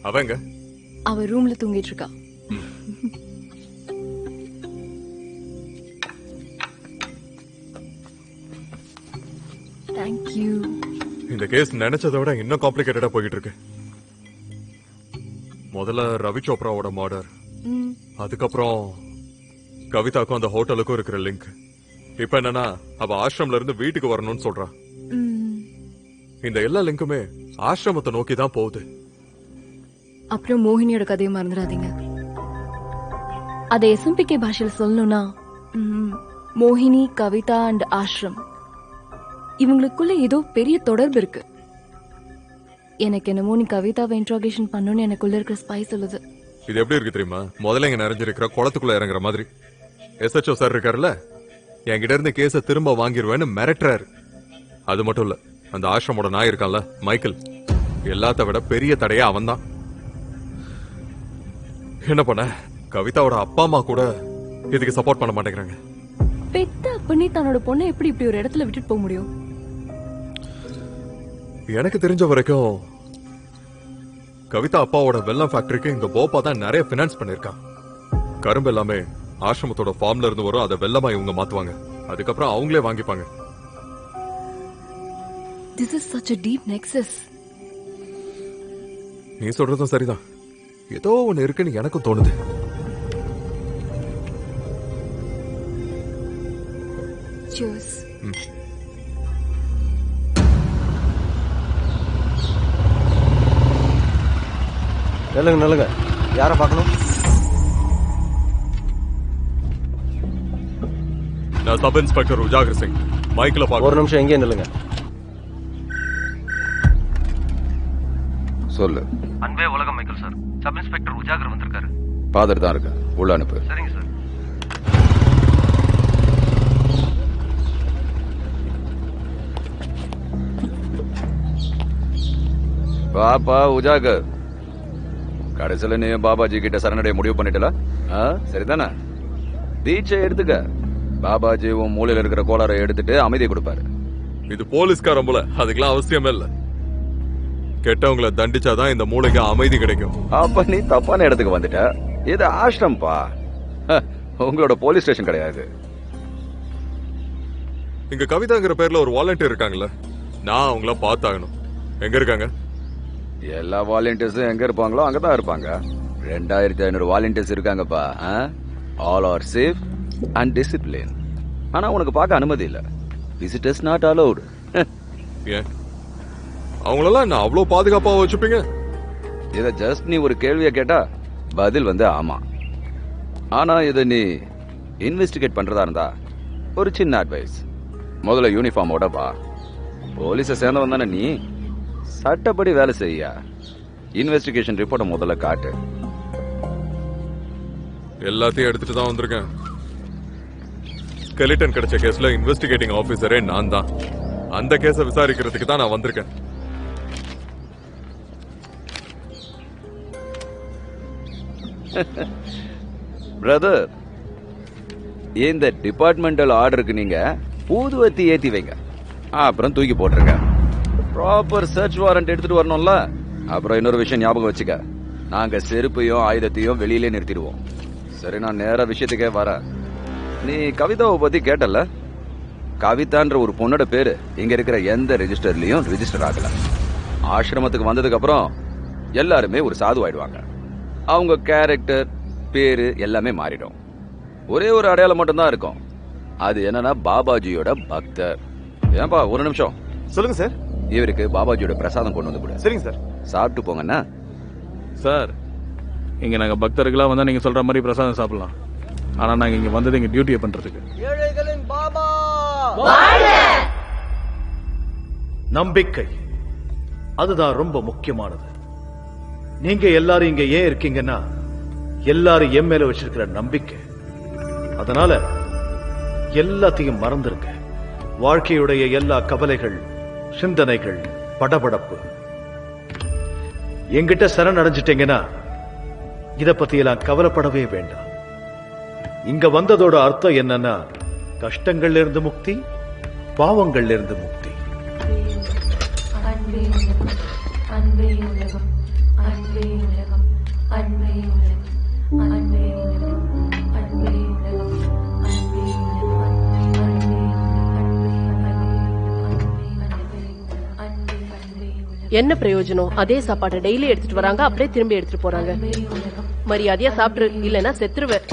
அவங்க அவ ரூம்ல தூங்கிட்டு இருக்கா. Thank you. இந்த கேஸ் நினைச்சதை விட இன்னும் காம்ப்ளிகேட்டடா போயிட்டு இருக்கு. முதல்ல ரவி சோப்ராவோட மர்டர், அதுக்கப்புறம் கவிதாக்கும் அந்த ஹோட்டலுக்கும் இருக்கிற லிங்க். இப்ப என்னன்னா அவ ஆசிரம்ல இருந்து வீட்டுக்கு வரணும்னு சொல்றா. இந்த எல்லா லிங்குமே ஆசிரமத்தை நோக்கி தான் போகுது. அப்புறம் மோகினியோட கதையை மறந்துடாதீங்க. அதை எஸ்எம்பிகே பாஷையில சொல்லணும்னா மோகினி, கவிதா அண்ட் ஆஷ்ரம் இவங்களுக்குள்ள ஏதோ பெரிய தொடர்பு இருக்கு. எனக்கு என்னமோ நீ கவிதாவை இன்ட்ரோகேஷன் பண்ணணும்னு எனக்குள்ள இருக்கிற ஸ்பை சொல்லுது. இது எப்படி இருக்கு தெரியுமா? முதல்ல இங்க நிறைஞ்சிருக்கிற குளத்துக்குள்ள இறங்குற மாதிரி. SHO சார் இருக்காருல்ல, என்கிட்ட இருந்து கேஸ திரும்ப வாங்கிடுவேன்னு மிரட்டுறாரு. அது மட்டும் இல்ல, அந்த ஆசிரமோட நாய் இருக்கான்ல மைக்கேல், எல்லாத்த விட பெரிய தடையா அவன் தான். என்ன பண்ண, கவிதாவோட அப்பா அம்மா கூட இதுக்கு சப்போர்ட் பண்ண மாட்டேங்கிறாங்க. பெத்த அப்பனே தன்னோட பொண்ணை எப்படி இப்படி ஒரு இடத்துல விட்டுட்டு போக முடியும்? எனக்கு தெரிஞ்ச வரைக்கும் கவிதா அப்பாவோட வெல்லம் ஃபேக்டரிக்கு இந்த போப்பா தான் நிறைய பினான்ஸ் பண்ணிருக்கான். கரும்பு எல்லாமே ஆசிரமத்தோட ஃபார்ம்ல இருந்து வரும், அதை வெல்லமா இவங்க மாத்துவாங்க, அதுக்கப்புறம் அவங்களே வாங்கிப்பாங்க. This is such a deep nexus. நீ சொல்றதும் சரிதான், ஏதோ ஒண்ணு இருக்குன்னு எனக்கும் தோணுது. Cheers. நல்லங்க நல்லங்க, யார பார்க்கணும்? நான் சப் இன்ஸ்பெக்டர் உஜாகர் சிங். மைக்ல பார்க்க. ஒரு நிமிஷம் எங்கே நில்லுங்க. சொல்லு. அன்பே உலகம் மைக்கேல் சார், சப் இன்ஸ்பெக்டர் உஜாகர் வந்திருக்காரு. ஃபாதர் தான் இருக்க, உள்ள அனுப்பு. சரிங்க சார். பாப்பா உஜாகர், கடைசியில நீ பாபாஜி கிட்ட சரணடைய முடிவு பண்ணிட்டல? சரிதானே? தீட்சை எடுத்துக்க. பாபாஜி உன் மூலையில இருக்கிற கோளாரை எடுத்துட்டு அமைதியை கொடுப்பாரு. இது போலீஸ்காரன் போல, அதுக்கெல்லாம் அவசியமே இல்ல. கெட்டவங்களை தண்டிச்சாதான் இந்த மூளைக்கு அமைதி கிடைக்கும். அப்ப நீ தப்பான இடத்துக்கு வந்துட்ட. இது ஆஷ்ரம்பா, உங்களோட போலீஸ் ஸ்டேஷன் கிடையாது. இங்க கவிதாங்கிற பேர்ல ஒரு வாலண்டியர் இருக்காங்கல்ல, நான் அவங்கள பார்த்தாகணும். எங்க இருக்காங்க? எல்லா வாலண்டியர்ஸும் எங்க இருப்பாங்களோ அங்கதான் இருப்பாங்க. 2500 வாலண்டியர்ஸ் இருக்காங்கப்பா. All are safe and discipline. ஆனா உனக்கு பார்க்க அனுமதி இல்ல. Visitors not allowed. ஏன் அவங்களெல்லாம் என்ன அவ்வளவு பாதுகாப்பா வச்சுப்பீங்க? இத ஜஸ்ட் நீ ஒரு கேள்வியை கேட்டா பதில் வந்து ஆமா. ஆனா இத நீ இன்வெஸ்டிகேட் பண்றதா இருந்தா ஒரு சின்ன அட்வைஸ். முதல்ல யூனிஃபார்மோட வா. போலீஸை சேர்ந்தவன் தானே நீ, சட்டப்படி வேலை செய்ய. இன்வெஸ்டிகேஷன் ரிப்போர்ட்டை முதல்ல காட்டு. எல்லாத்தையும் எடுத்துட்டு தான் வந்திருக்கேன். ஸ்கெலிட்டன் கிடைச்ச கேஸ்ல இன்வெஸ்டிகேட்டிங் ஆபீசரே நான் தான். அந்த கேஸ விசாரிக்கிறதுக்கு தான் நான் வந்திருக்கேன். பிரதர், இந்த டிபார்ட்மெண்டல் ஆர்டருக்கு நீங்க ஊதுவத்தி ஏத்தி வைங்க, அப்புறம் தூக்கி போட்டுருங்க. ப்ராப்பர் சர்ச் வாரண்ட் எடுத்துட்டு வரணும்ல. அப்புறம் இன்னொரு விஷயம் ஞாபகம் வச்சுக்க, நாங்க செருப்பையும் ஆயுதத்தையும் வெளியிலே நிறுத்திடுவோம். சரி, நான் நேர விஷயத்துக்கே வரேன். நீ கவிதாவை பத்தி கேட்டல? கவிதான்ற ஒரு பொண்ணோட பேரு இங்க இருக்கிற எந்த ரெஜிஸ்டர்லயும் ரெஜிஸ்டர் ஆகல. ஆசிரமத்துக்கு வந்ததுக்கு அப்புறம் எல்லாருமே ஒரு சாது ஆயிடுவாங்க. அவங்க கேரக்டர், பேரு எல்லாமே மாறிடும். ஒரே ஒரு அடையாளம் மட்டும் தான் இருக்கும். அது என்னன்னா பாபாஜியோட பக்தர். ஏன்பா ஒரு நிமிஷம். சொல்லுங்க சார். இவருக்கு பாபாஜியோட பிரசாதம் கொண்டு வந்து கொடு. சரிங்க சார். சாப்பிட்டு போங்கண்ணா. சார், இங்க நாங்க பக்தர்களா வந்தா நீங்க சொல்ற மாதிரி பிரசாதம் சாப்பிடலாம். ஆனா நாங்க இங்க வந்தது எங்க டியூட்டியை பண்றதுக்கு. ஏழைகளின் பாபா நம்பிக்கை, அதுதான் ரொம்ப முக்கியமானது. நீங்க எல்லாரும் இங்க ஏன் இருக்கீங்கன்னா எல்லாரும் என் மேல வச்சிருக்கிற நம்பிக்கை. அதனால எல்லாத்தையும் மறந்துருங்க. வாழ்க்கையுடைய எல்லா கவலைகள், சிந்தனைகள், படபடப்பு என்கிட்ட சரணடைஞ்சிட்டீங்கன்னா இத பத்தி எல்லாம் கவலைப்படவே வேண்டாம். இங்க வந்ததோட அர்த்தம் என்னன்னா, கஷ்டங்கள்ல இருந்து முக்தி, பாவங்கள்ல இருந்து முக்தி. அன்பே உலகம், அன்பே உலகம், அன்பே என்ன பிரயோஜனம்? அதே சாப்பாட்டை டெய்லி எடுத்துட்டு வராங்க, அப்படியே திரும்பி எடுத்துட்டு போறாங்க. மரியாதையா சாப்பிட்டு, இல்லைன்னா செத்துருவேன்.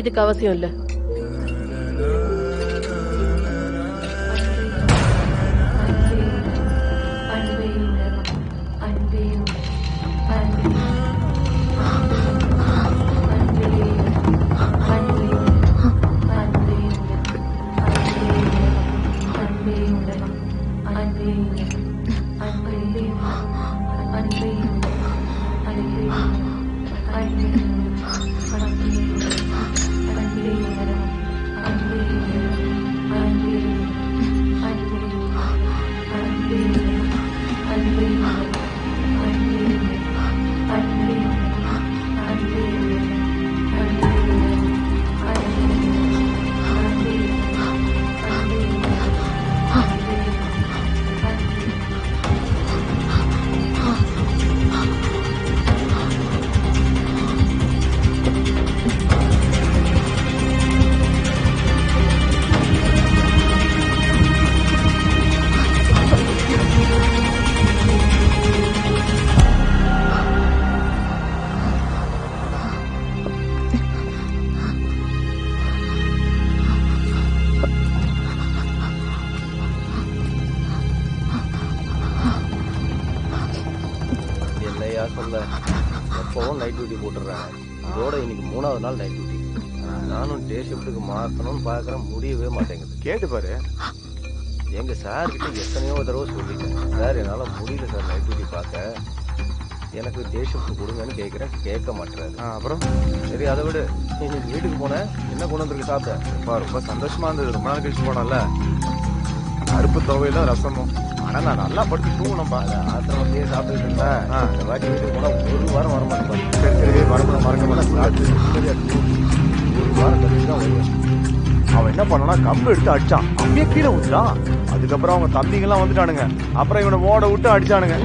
இதுக்கு அவசியம் இல்ல. சொல்ல எப்பவும் நைட் டியூட்டி போட்டுறாங்க. இதோட இன்னைக்கு 3வது நாள் நைட் டியூட்டி. நானும் டே ஷிஃப்ட்டுக்கு மாற்றணும்னு பார்க்குறேன், முடியவே மாட்டேங்குது. கேட்டு பாரு, எங்க சார் கிட்ட எத்தனையோ தடவை சொல்லிட்டேன், சார் என்னால முடியல சார் நைட் டியூட்டி பார்க்க, எனக்கு டே ஷிஃப்ட் கொடுங்கன்னு கேட்குறேன், கேட்க மாட்டேறாரு. அப்புறம் சரி அதை விடு, இன்னைக்கு வீட்டுக்கு போனேன், என்ன கொண்டு வந்திருக்கு சாப்பிட்ட? ரொம்ப சந்தோஷமா இருந்தது, ரொம்ப நாள் கழிச்சு போனோம்ல. அறுப்பு துவையில ரசமும். ஆனா நான் நல்லா படுத்து தூங்கணும்பா. ஆத்திரமத்தையே சாப்பிட்டு இருந்தேன். இந்த வாட்டி வீட்டுக்கு போனா 1 வாரம் வர மாட்டேன். சரி சரி வரக்கூட மறக்க மாட்டேன். ஒரு வாரம் கழிச்சு தான் வருவேன். அவன் என்ன பண்ணா கம்பு எடுத்து அடிச்சான், அப்படியே கீழே ஊத்துட்டான். அதுக்கப்புறம் அவங்க தம்பிங்க எல்லாம் வந்துட்டானுங்க. அப்புறம் இவனை ஓட விட்டு அடிச்சானுங்க.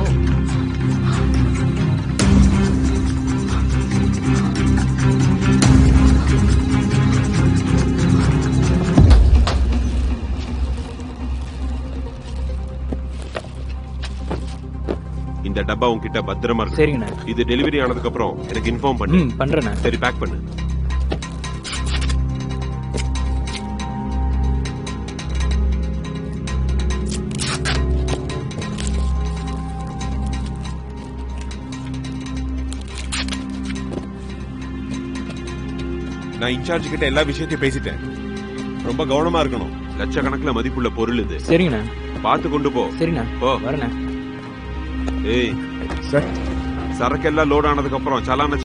இந்த டப்பா உன்கிட்ட பத்திரமா இருக்கு. சரிங்கண்ணா. இது டெலிவரி ஆனதுக்கு அப்புறம் எனக்கு இன்ஃபார்ம் பண்ணு. பண்றேண்ணா. சரி பேக் பண்ணு. நான் இன்சார்ஜ் கிட்ட எல்லா விஷயத்தையும் பேசிட்டேன். ரொம்ப கவனமா இருக்கணும். லட்சக்கணக்கில் மதிப்புள்ள பொருள் இது. சரிங்கண்ணா. பார்த்து கொண்டு போ. சரிண்ணா. போ. வரேண்ணா. ஏய் சரக்கு எல்லாம் லோட் ஆனதுக்கு அப்புறம் சலான